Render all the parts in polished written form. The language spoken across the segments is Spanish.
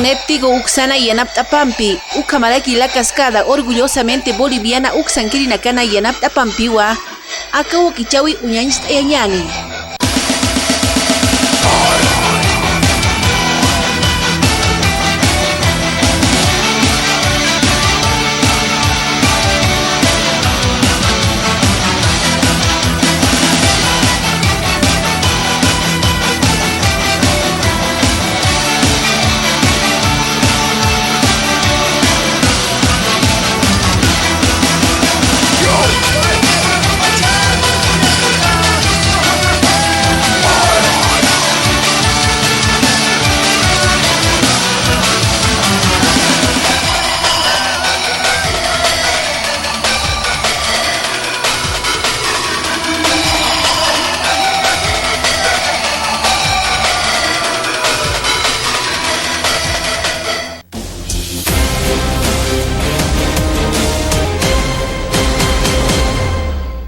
Néptigo Uxana y Yanaptapampi, Ucamaraki la cascada, orgullosamente boliviana Uxankirinacana y Yanaptapampiwa, Acabo Kichawi Uñanist Eñani.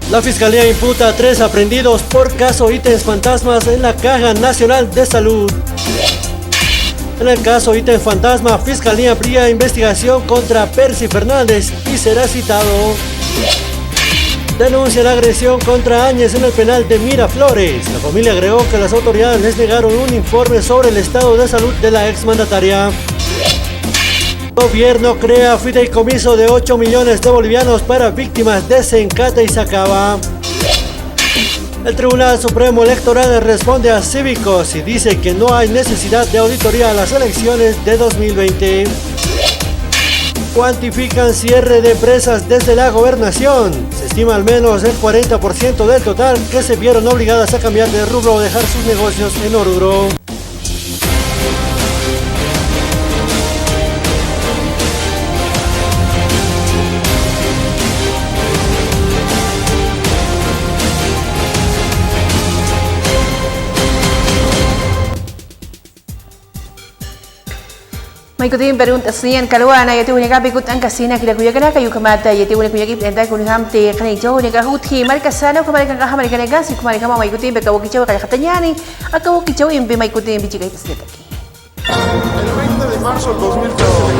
La Fiscalía imputa a 3 aprehendidos por caso ítems fantasmas en la Caja Nacional de Salud. En el caso ítem fantasma, Fiscalía amplía investigación contra Percy Fernández y será citado. Denuncia la agresión contra Áñez en el penal de Miraflores. La familia agregó que las autoridades les negaron un informe sobre el estado de salud de la exmandataria. Gobierno crea fideicomiso de 8 millones de bolivianos para víctimas de Sencata y Sacaba. El Tribunal Supremo Electoral responde a Cívicos y dice que no hay necesidad de auditoría a las elecciones de 2020. Cuantifican cierre de empresas desde la gobernación. Se estima al menos el 40% del total que se vieron obligadas a cambiar de rubro o dejar sus negocios en Oruro. Maikutin perunta siyan kalwana yati unika pikut ang kasina kila kuya kana kayu kamata yati unika kuya kip enta kun hamte kana jo unika huthi marka sana ko marka kaha marka nega si kumari kama maikutin be kawo kichaw kaya katanyani akawo kichaw imbe maikutin bichi kay tasdeta ki. El 20 de marzo del 2013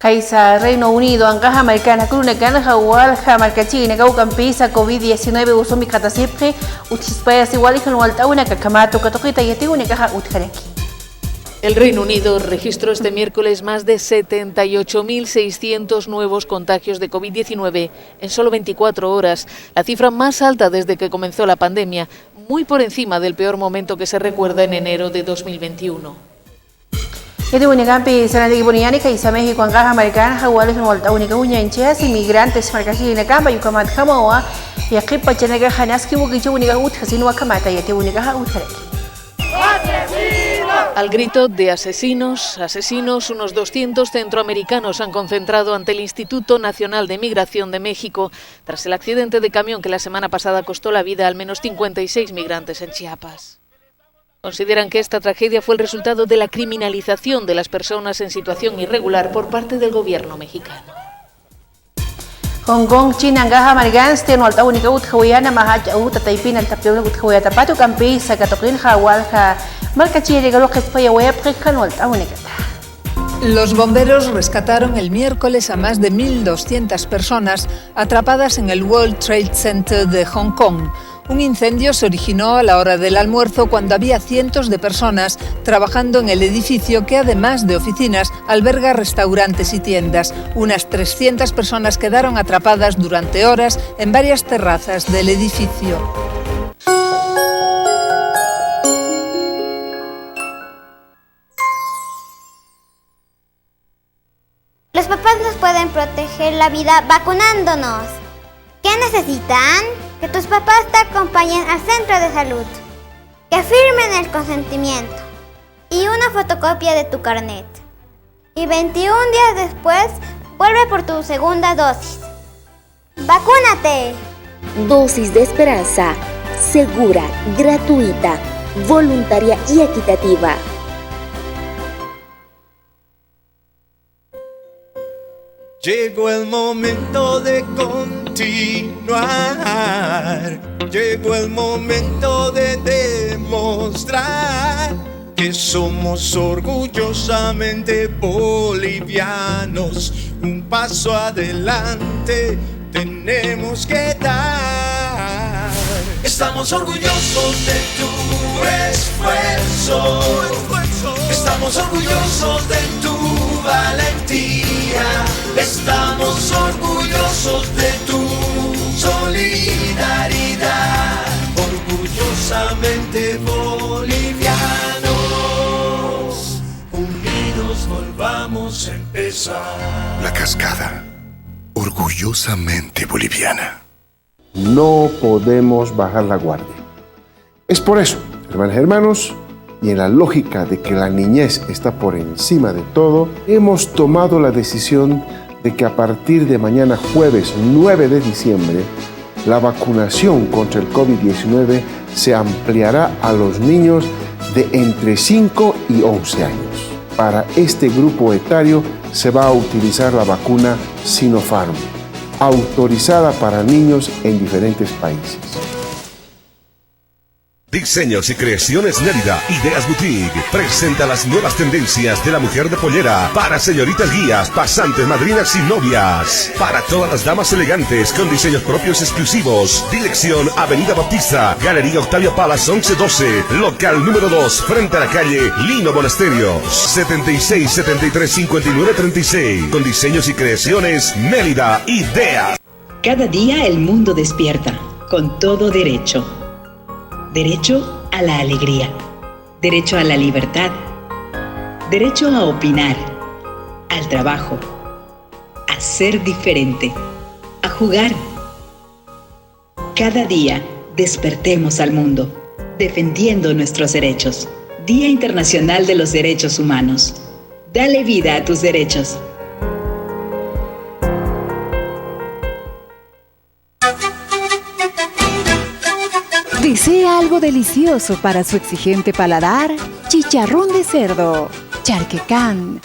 Kaisa Reino Unido ang kaha Amerikana kuluna kana hawal ha markachi na gau kampisa COVID-19 usumi katasipre utispaya si wali kan walta una kakamato katokita yati una kaha utkaneki. El Reino Unido registró este miércoles más de 78.600 nuevos contagios de COVID-19 en solo 24 horas, la cifra más alta desde que comenzó la pandemia, muy por encima del peor momento que se recuerda en enero de 2021. Yati unikampi sanadigi buniani kaisa México ang kaha Amerikana hawal kan walta unika unyanchas inmigrantes markachi na kamba yukamat kamawa yakipa chanaga hanaski wugicho unika utkasinu wakamata yati unika ha utkareki. Al grito de asesinos, asesinos, unos 200 centroamericanos han concentrado ante el Instituto Nacional de Migración de México tras el accidente de camión que la semana pasada costó la vida a al menos 56 migrantes en Chiapas. Consideran que esta tragedia fue el resultado de la criminalización de las personas en situación irregular por parte del gobierno mexicano. Hong Kong, China, ang kaha Amerikana sten walta unika utkawiyana mahaja utataypin ang tapyong utkawiyata patu kampi sa katokin hawal ka markachi regalo kespaya web kan walta unika. Los bomberos rescataron el miércoles a más de 1.200 personas atrapadas en el World Trade Center de Hong Kong. Un incendio se originó a la hora del almuerzo cuando había cientos de personas trabajando en el edificio que, además de oficinas, alberga restaurantes y tiendas. Unas 300 personas quedaron atrapadas durante horas en varias terrazas del edificio. Los papás nos pueden proteger la vida vacunándonos. ¿Qué necesitan? Que tus papás te acompañen al centro de salud, que firmen el consentimiento y una fotocopia de tu carnet. Y 21 días después, vuelve por tu segunda dosis. ¡Vacúnate! Dosis de esperanza, segura, gratuita, voluntaria y equitativa. Llegó el momento de continuar. Llegó el momento de demostrar que somos orgullosamente bolivianos. Un paso adelante tenemos que dar. Estamos orgullosos de tu esfuerzo. Estamos orgullosos de tu valentía. Estamos orgullosos de tu solidaridad. Orgullosamente bolivianos, unidos volvamos a empezar. La Cascada, orgullosamente boliviana. No podemos bajar la guardia. Es por eso, hermanas y hermanos, y en la lógica de que la niñez está por encima de todo, hemos tomado la decisión de que a partir de mañana jueves 9 de diciembre, la vacunación contra el COVID-19 se ampliará a los niños de entre 5 y 11 años. Para este grupo etario se va a utilizar la vacuna Sinopharm, autorizada para niños en diferentes países. Diseños y creaciones Mérida, Ideas Boutique, presenta las nuevas tendencias de la mujer de pollera para señoritas guías, pasantes, madrinas y novias. Para todas las damas elegantes con diseños propios exclusivos. Dirección Avenida Bautista, Galería Octavio Palas 1112, local número 2, frente a la calle Lino Monasterios, 76 73 59 36. Con diseños y creaciones Mérida, Ideas. Cada día el mundo despierta con todo derecho. Derecho a la alegría, derecho a la libertad, derecho a opinar, al trabajo, a ser diferente, a jugar. Cada día despertemos al mundo, defendiendo nuestros derechos. Día Internacional de los Derechos Humanos. Dale vida a tus derechos. ¿Desea algo delicioso para su exigente paladar? Chicharrón de cerdo, charquecán,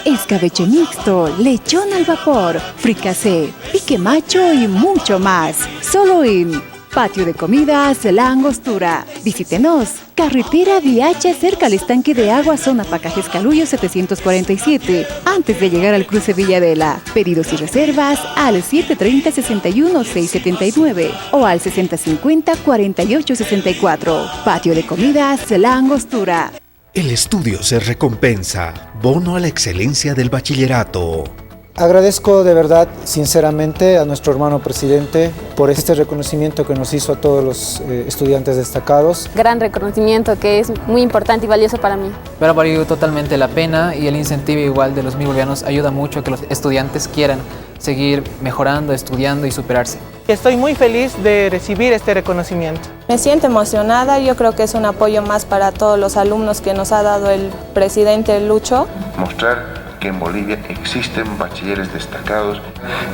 escabeche mixto, lechón al vapor, fricasé, pique macho y mucho más. Solo en Patio de Comidas La Angostura. Visítenos. Carretera Viacha, cerca al estanque de agua, zona Pacajes Calullo 747, antes de llegar al cruce Villavela. Pedidos y reservas al 730-61-679 o al 6050-4864. Patio de Comidas La Angostura. El estudio se recompensa. Bono a la excelencia del bachillerato. Agradezco de verdad, sinceramente, a nuestro hermano presidente por este reconocimiento que nos hizo a todos los estudiantes destacados. Gran reconocimiento que es muy importante y valioso para mí. Pero valió totalmente la pena y el incentivo igual de los 1000 bolivianos ayuda mucho a que los estudiantes quieran seguir mejorando, estudiando y superarse. Estoy muy feliz de recibir este reconocimiento. Me siento emocionada, yo creo que es un apoyo más para todos los alumnos que nos ha dado el presidente Lucho. Mostrar que en Bolivia existen bachilleres destacados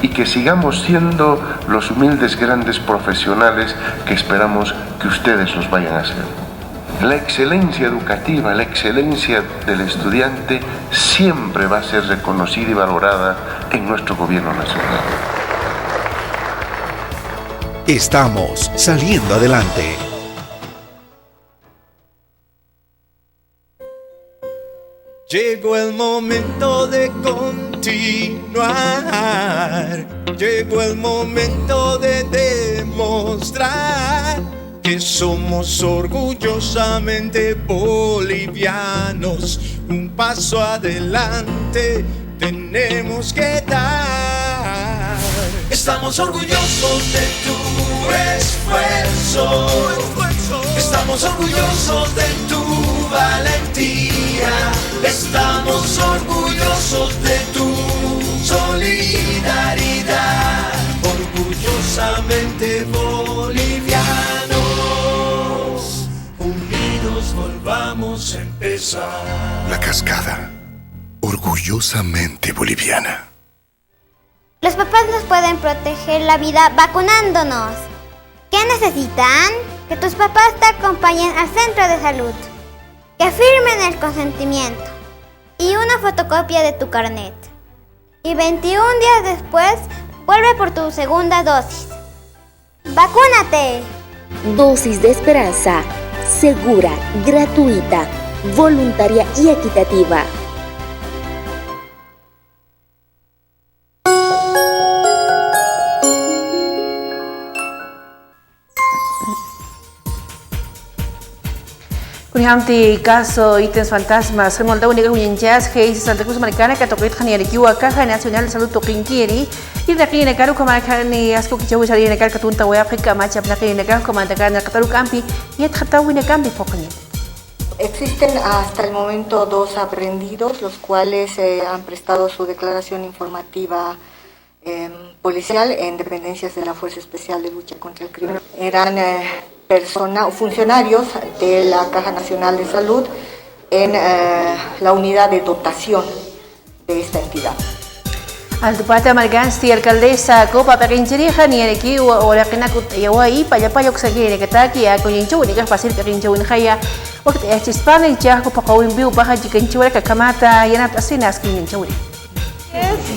y que sigamos siendo los humildes grandes profesionales que esperamos que ustedes los vayan a ser. La excelencia educativa, la excelencia del estudiante siempre va a ser reconocida y valorada en nuestro gobierno nacional. Estamos saliendo adelante. Llegó el momento de continuar. Llegó el momento de demostrar que somos orgullosamente bolivianos. Un paso adelante tenemos que dar. Estamos orgullosos de tu esfuerzo. Estamos orgullosos de tu valentía. Estamos orgullosos de tu solidaridad. Orgullosamente bolivianos, unidos volvamos a empezar. La Cascada, orgullosamente boliviana. Los papás nos pueden proteger la vida vacunándonos. ¿Qué necesitan? Que tus papás te acompañen al centro de salud, que firmen el consentimiento y una fotocopia de tu carnet. y 21 días después vuelve por tu segunda dosis. ¡Vacúnate! Dosis de esperanza, segura, gratuita, voluntaria y equitativa. Kunhamti caso ítems fantasmas remonta única huyenchas Hayes Santa Cruz Maricana que toquet khaniari kiwa Caja Nacional de Salud toquinkiri y de aquí en Caru Kamarcani asco que chawi sali en Car Katunta Wea Africa Macha Plaka en Car Comandacana en Cataru Campi y et Khatawi en Campi Focañet. Existen hasta el momento 2 aprehendidos, los cuales han prestado su declaración informativa policial en dependencias de la Fuerza Especial de Lucha contra el Crimen. Eran funcionarios de la Caja Nacional de Salud en la unidad de dotación de esta entidad. Altupata Margansti, alcaldesa Copa Pequinchirija, ni aquí o la que Nakuyawa y Payapayo Xaguere, que taki a Coyinchu, ni que es fácil Pequinchu en Jaya, o que te Hispana y Chaco Pacawin Biu, Baja Chiquinchura, Kakamata, y Anatasinas, Kininchuri.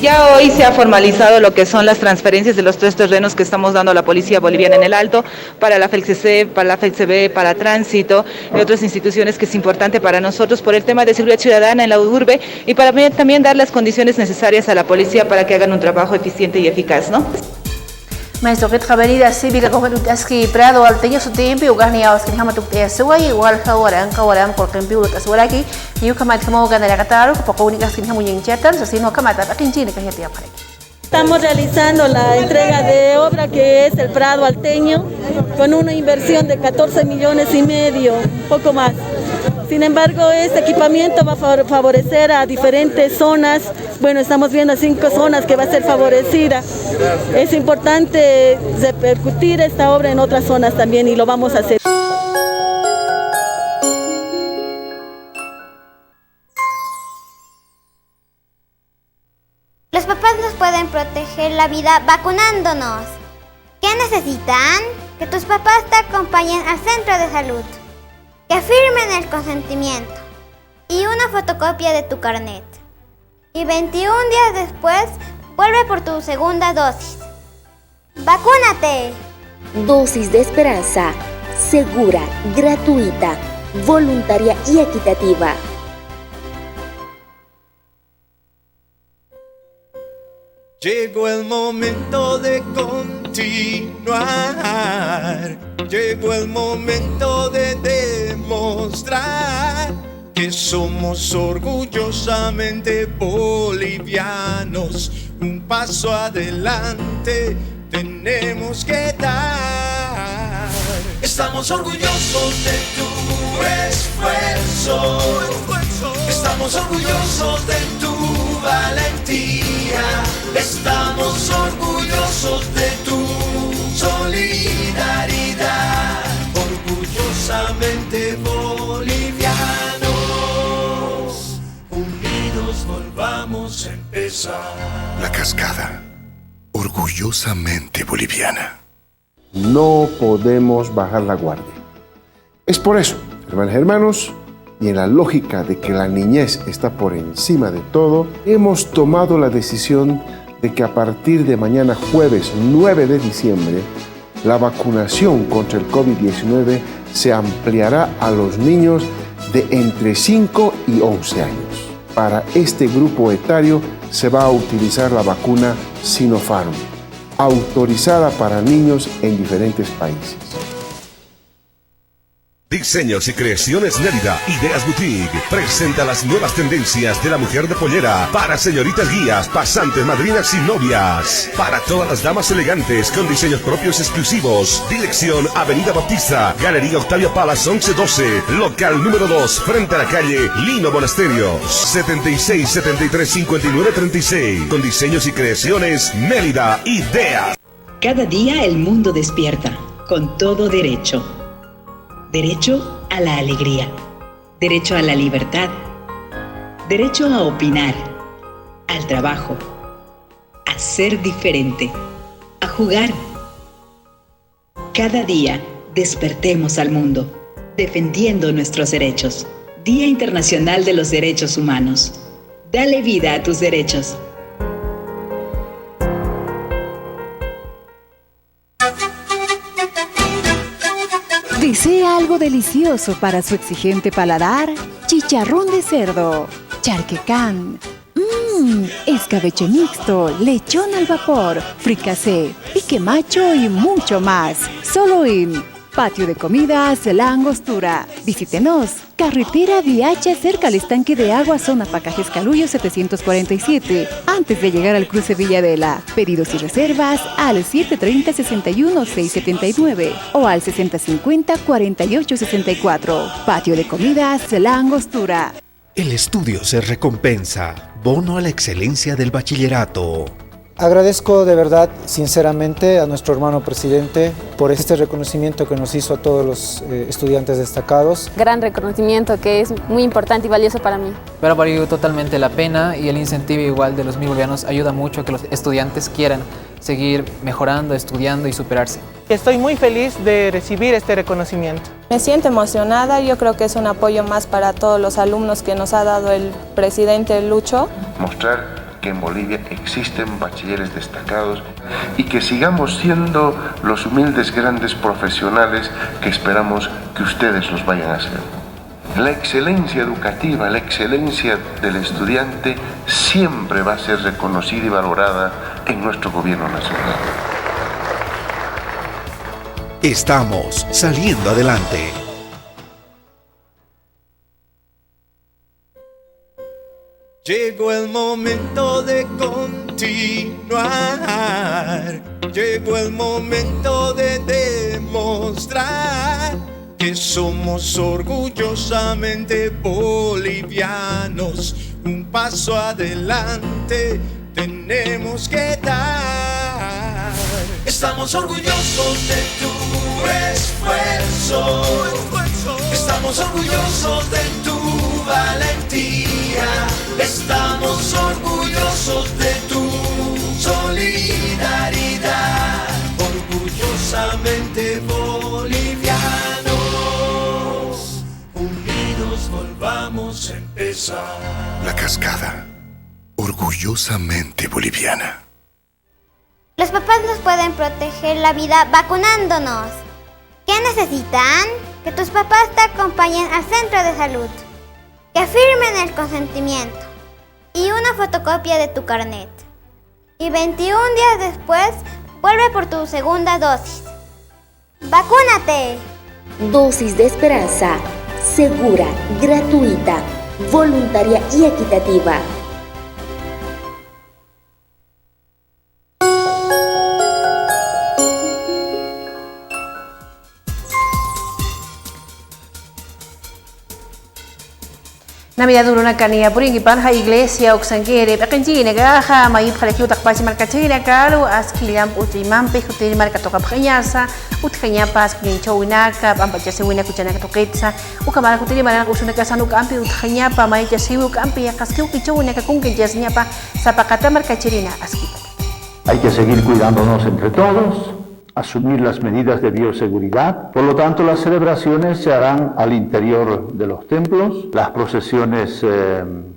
Ya hoy se ha formalizado lo que son las transferencias de los 3 terrenos que estamos dando a la Policía Boliviana en el Alto, para la FELCC, para la FELCB, para Tránsito y otras instituciones que es importante para nosotros por el tema de seguridad ciudadana en la urbe y para también dar las condiciones necesarias a la policía para que hagan un trabajo eficiente y eficaz, ¿no? Maestro, que avenida cívica con el Taski Prado, al teño su tiempo, y Ugani a Oscar Hamatuk de Suay, igual Kawaran, por ejemplo, Taswaraki, y Ukamat como ganar a Qatar, que poco únicas que muy en Chatan, así no Kamata, aquí en Chile, que ya te aparece. Estamos realizando la entrega de obra que es el Prado Alteño, con una inversión de 14,5 millones, un poco más. Sin embargo, este equipamiento va a favorecer a diferentes zonas. Bueno, estamos viendo 5 zonas que va a ser favorecida. Es importante repercutir esta obra en otras zonas también y lo vamos a hacer. Los papás nos pueden proteger la vida vacunándonos. ¿Qué necesitan? Que tus papás te acompañen al centro de salud, que firmen el consentimiento y una fotocopia de tu carnet. Y 21 días después, vuelve por tu segunda dosis. ¡Vacúnate! Dosis de esperanza, segura, gratuita, voluntaria y equitativa. Llegó el momento de continuar. Llegó el momento de demostrar que somos orgullosamente bolivianos. Un paso adelante tenemos que dar. Estamos orgullosos de tu esfuerzo. Estamos orgullosos de tu valentía. Estamos orgullosos de tu solidaridad. Orgullosamente bolivianos, unidos volvamos a empezar. La Cascada, orgullosamente boliviana. No podemos bajar la guardia. Es por eso, hermanas y hermanos, y en la lógica de que la niñez está por encima de todo, hemos tomado la decisión de que a partir de mañana jueves 9 de diciembre, la vacunación contra el COVID-19 se ampliará a los niños de entre 5 y 11 años. Para este grupo etario se va a utilizar la vacuna Sinopharm, autorizada para niños en diferentes países. Diseños y creaciones Mérida, Ideas Boutique, presenta las nuevas tendencias de la mujer de pollera para señoritas guías, pasantes, madrinas y novias. Para todas las damas elegantes con diseños propios exclusivos. Dirección Avenida Bautista, Galería Octavia Palas 1112, local número 2, frente a la calle Lino Monasterios, 76 73 59 36. Con diseños y creaciones Mérida, Ideas. Cada día el mundo despierta con todo derecho. Derecho a la alegría, derecho a la libertad, derecho a opinar, al trabajo, a ser diferente, a jugar. Cada día despertemos al mundo, defendiendo nuestros derechos. Día Internacional de los Derechos Humanos. Dale vida a tus derechos. ¿Desea algo delicioso para su exigente paladar? Chicharrón de cerdo, charquecán, escabeche mixto, lechón al vapor, fricasé, pique macho y mucho más. Solo en Patio de Comidas La Angostura. Visítenos. Carretera Viacha, cerca al estanque de agua, zona Pacajes Calullo 747. Antes de llegar al cruce Villadela. Pedidos y reservas al 730-61-679 o al 6050-4864. Patio de Comidas La Angostura. El estudio se recompensa. Bono a la excelencia del bachillerato. Agradezco de verdad, sinceramente, a nuestro hermano presidente por este reconocimiento que nos hizo a todos los estudiantes destacados. Gran reconocimiento que es muy importante y valioso para mí. Pero valió totalmente la pena y el incentivo igual de los 1000 bolivianos ayuda mucho a que los estudiantes quieran seguir mejorando, estudiando y superarse. Estoy muy feliz de recibir este reconocimiento. Me siento emocionada, yo creo que es un apoyo más para todos los alumnos que nos ha dado el presidente Lucho. Mostrar que en Bolivia existen bachilleres destacados y que sigamos siendo los humildes grandes profesionales que esperamos que ustedes los vayan a ser. La excelencia educativa, la excelencia del estudiante siempre va a ser reconocida y valorada en nuestro gobierno nacional. Estamos saliendo adelante. Llegó el momento de continuar. Llegó el momento de demostrar que somos orgullosamente bolivianos. Un paso adelante tenemos que dar. Estamos orgullosos de tu esfuerzo. Estamos orgullosos de tu valentía. Estamos orgullosos de tu solidaridad. Orgullosamente bolivianos, unidos volvamos a empezar. La Cascada, orgullosamente boliviana. Los papás nos pueden proteger la vida vacunándonos. ¿Qué necesitan? Que tus papás te acompañen al centro de salud, que firmen el consentimiento y una fotocopia de tu carnet. Y 21 días después, vuelve por tu segunda dosis. ¡Vacúnate! Dosis de esperanza, segura, gratuita, voluntaria y equitativa. Navidad duruna kaniya puring ipanha iglesia oxangere pekenjine gaha mayip khaleki utak pasi markachina kalu askiliam utimampe hutiri marka toka phanyasa utkanya pas kin chowinaka pampa jase wina kuchana toketsa ukamara hutiri marka usuna kasanu kampi utkanya pa may jase kampi yakaskiu kichowinaka kunke jasnya pa sapakata markachirina aski. Hay que seguir cuidándonos entre todos, asumir las medidas de bioseguridad. Por lo tanto, las celebraciones se harán al interior de los templos. Las procesiones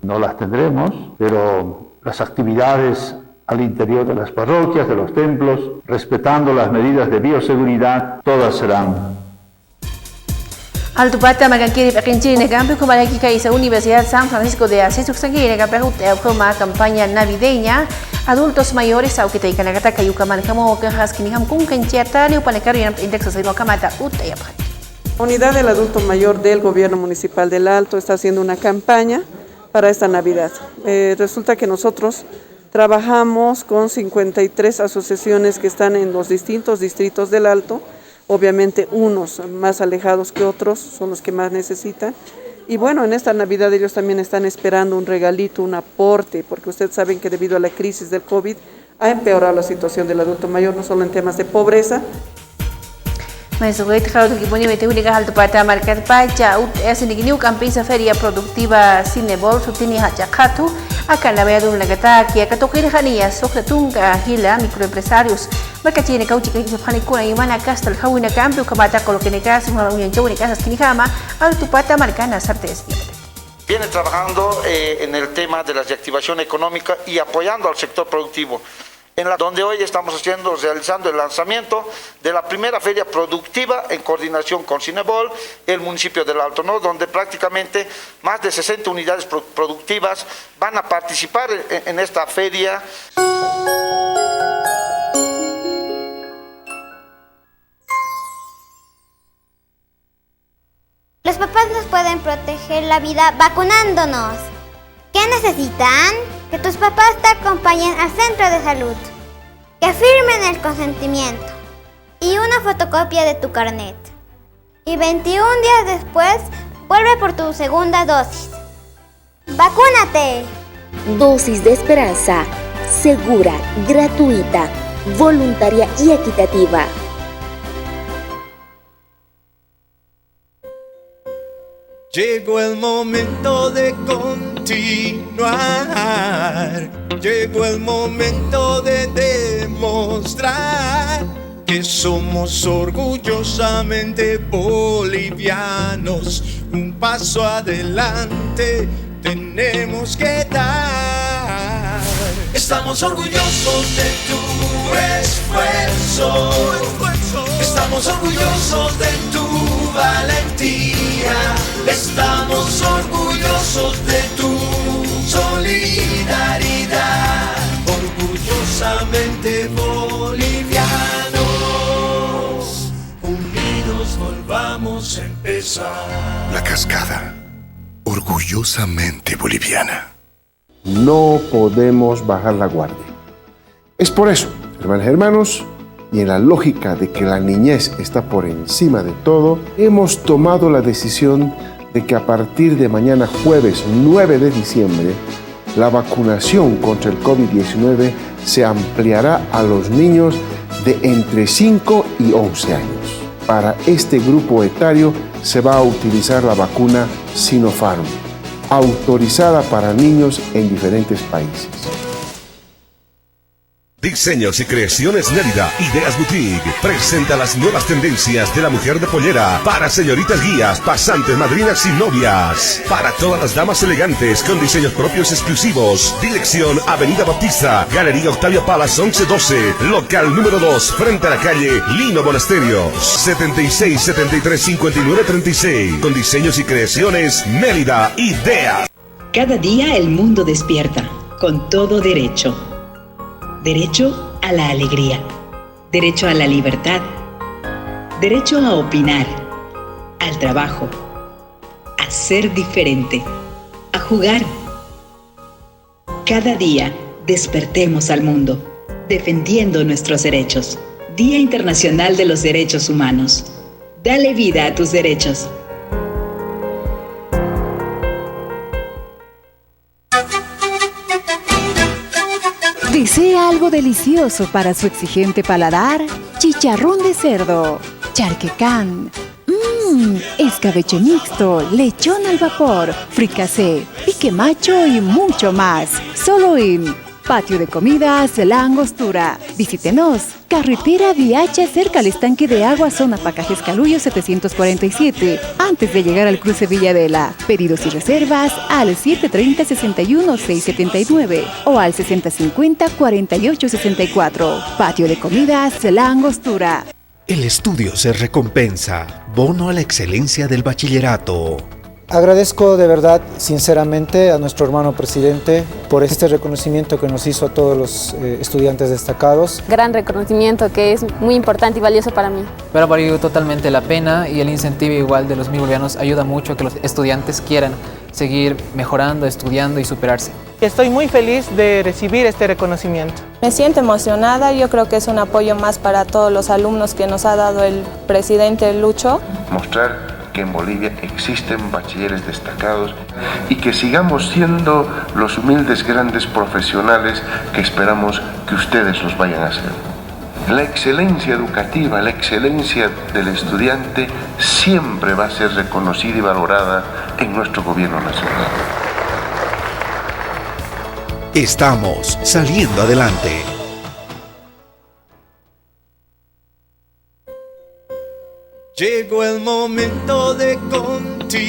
no las tendremos, pero las actividades al interior de las parroquias, de los templos, respetando las medidas de bioseguridad, todas serán. Altupata magankiri pekenjine kampi kumalaki kaisa Universidad San Francisco de Asís uxangire kapehute kuma campaña navideña. Adultos mayores au kita ikan kata kayu kaman kamo ke haskiniham kun kenciatali upanekari index sino kamata utayaphat. La Unidad del Adulto Mayor del Gobierno Municipal del Alto está haciendo una campaña para esta Navidad. Resulta que nosotros trabajamos con 53 asociaciones que están en los distintos distritos del Alto. Obviamente unos más alejados que otros son los que más necesitan. Y bueno, en esta Navidad ellos también están esperando un regalito, un aporte, porque ustedes saben que debido a la crisis del COVID ha empeorado la situación del adulto mayor, no solo en temas de pobreza. Feria Productiva Cinebol Sutini Hachakatu, acá la vea de un lagataki, acá toquir Jania, Socratunga, Gila, microempresarios, Macachine Cauchi, Janicuna y Mana Castle, Hawina Campo, Camata, Coloquenicas, una unión de casas Kinihama, Altupata Marcana, Sartes. Viene trabajando en el tema de la reactivación económica y apoyando al sector productivo. donde hoy estamos realizando el lanzamiento de la primera feria productiva en coordinación con Cinebol, el municipio del Alto, ¿no? Donde prácticamente más de 60 unidades productivas van a participar en esta feria. Los papás nos pueden proteger la vida vacunándonos. ¿Qué necesitan? Que tus papás te acompañen al centro de salud, que firmen el consentimiento y una fotocopia de tu carnet. Y 21 días después, vuelve por tu segunda dosis. ¡Vacúnate! Dosis de esperanza, segura, gratuita, voluntaria y equitativa. Llegó el momento de continuar. Llegó el momento de demostrar que somos orgullosamente bolivianos. Un paso adelante tenemos que dar. Estamos orgullosos de tu esfuerzo. Estamos orgullosos de tu valentía. Estamos orgullosos de tu solidaridad. Orgullosamente bolivianos, unidos volvamos a empezar. La Cascada, orgullosamente boliviana. No podemos bajar la guardia. Es por eso, hermanas y hermanos, y en la lógica de que la niñez está por encima de todo, hemos tomado la decisión de que a partir de mañana jueves 9 de diciembre, la vacunación contra el COVID-19 se ampliará a los niños de entre 5 y 11 años. Para este grupo etario se va a utilizar la vacuna Sinopharm, autorizada para niños en diferentes países. Diseños y creaciones Mérida, Ideas Boutique, presenta las nuevas tendencias de la mujer de pollera para señoritas guías, pasantes, madrinas y novias. Para todas las damas elegantes con diseños propios exclusivos. Dirección Avenida Bautista, Galería Octavia Palas 1112, local número 2, frente a la calle Lino Monasterios, 76 73 59 36. Con diseños y creaciones Mérida, Ideas. Cada día el mundo despierta con todo derecho. Derecho a la alegría, derecho a la libertad, derecho a opinar, al trabajo, a ser diferente, a jugar. Cada día despertemos al mundo, defendiendo nuestros derechos. Día Internacional de los Derechos Humanos. Dale vida a tus derechos. ¿Desea algo delicioso para su exigente paladar? Chicharrón de cerdo, charquecán, escabeche mixto, lechón al vapor, fricasé, pique macho y mucho más. Solo en Patio de Comidas La Angostura. Visítenos. Carretera Viacha, cerca al estanque de agua, zona Pacajes Calullo 747. Antes de llegar al cruce Villadela. Pedidos y reservas al 730-61-679 o al 6050-4864. Patio de Comidas La Angostura. El estudio se recompensa. Bono a la excelencia del bachillerato. Agradezco de verdad, sinceramente, a nuestro hermano presidente por este reconocimiento que nos hizo a todos los estudiantes destacados. Gran reconocimiento que es muy importante y valioso para mí. Pero valió totalmente la pena y el incentivo igual de los 1000 bolivianos ayuda mucho a que los estudiantes quieran seguir mejorando, estudiando y superarse. Estoy muy feliz de recibir este reconocimiento. Me siento emocionada, yo creo que es un apoyo más para todos los alumnos que nos ha dado el presidente Lucho. Mostrar que en Bolivia existen bachilleres destacados y que sigamos siendo los humildes grandes profesionales que esperamos que ustedes los vayan a ser. La excelencia educativa, la excelencia del estudiante siempre va a ser reconocida y valorada en nuestro gobierno nacional. Estamos saliendo adelante. Llegó el momento de continuar.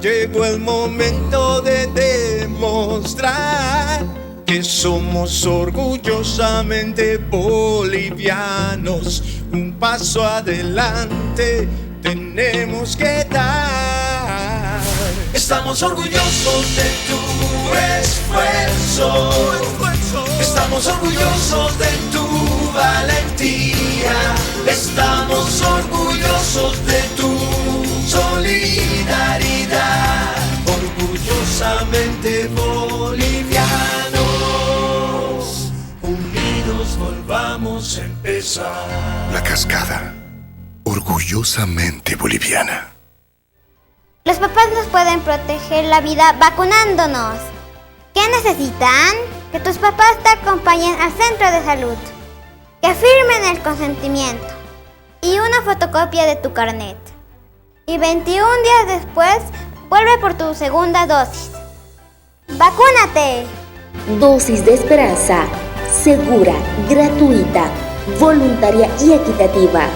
Llegó el momento de demostrar que somos orgullosamente bolivianos. Un paso adelante tenemos que dar. Estamos orgullosos de tu esfuerzo. Estamos orgullosos de tu valentía. Estamos orgullosos de tu solidaridad. Orgullosamente bolivianos, unidos volvamos a empezar. La Cascada, orgullosamente boliviana. Los papás nos pueden proteger la vida vacunándonos. ¿Qué necesitan? Que tus papás te acompañen al centro de salud, que firmen el consentimiento y una fotocopia de tu carnet. Y 21 días después, vuelve por tu segunda dosis. ¡Vacúnate! Dosis de esperanza, segura, gratuita, voluntaria y equitativa.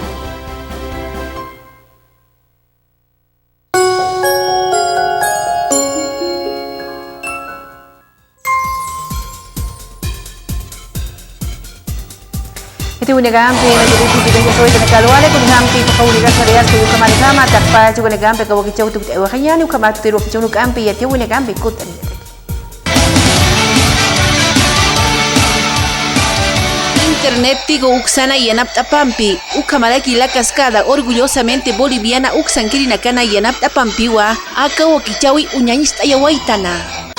Iti unigampi na jadi tiga jatuh itu nekaluale unigampi pakauliga sareas kayu kamari kama takpa juga unigampi kau kicau tu wakanya ni kamar tu kicau unigampi ya tiu unigampi kutan. Internet tigo uksana yanap tapampi ukamalaki la cascada orgullosamente boliviana uksankiri nakana yanap tapampiwa aka wakichawi uñañista yawaitana.